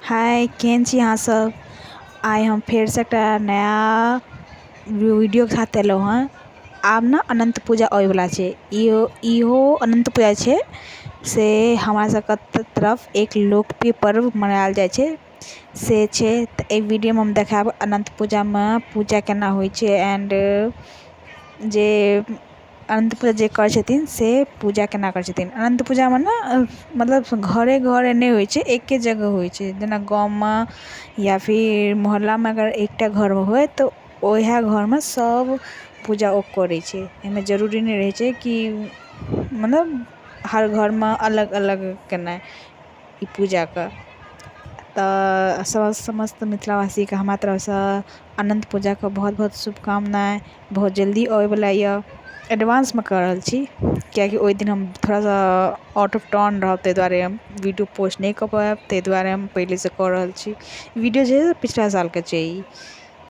हाय केहन छी अहाँ सब। आइ हम फेर से एक नया वीडियो के साथ एलहुँ हँ। आब ना अनंत पूजा आबैवला छै। इहो अनंत पूजा छै से हमरा सबके तरफ एक लोकप्रिय पर्व मनायल जाइ छै से छै। तऽ एहि वीडियोमे हम देखायब अनंत पूजामे पूजा केना होइ छै एंड जे अनंत पूजा जे करै छथिन से पूजा केना करै छथिन। अनंत पूजामे ना मतलब घरे घरे नहि होइ छै, एके जगह होइ छै। जेना गाँवमे या फिर मोहल्लामे अगर एकटा घरमे होइ तऽ ओहे घरमे सब पूजा ओ करै छै। एहिमे जरूरी नहि रहै छै कि मतलब हर घरमे अलग अलग केनाइ ई पूजाके। तऽ समस्त मिथिलावासीके हमरा तरफसँ अनंत पूजाके बहुत बहुत शुभकामनाएँ। बहुत जल्दी आबैवला यऽ, एडवांसमे कऽ रहल छी कियाकि ओहि दिन हम थोड़ा सा आउट ऑफ टाउन रहब, ताहि दुआरे हम वीडियो पोस्ट नहि कऽ पाएब। ताहि दुआरे हम पहिलेसँ कऽ रहल छी। वीडियो जे छै पिछला सालके छै ई।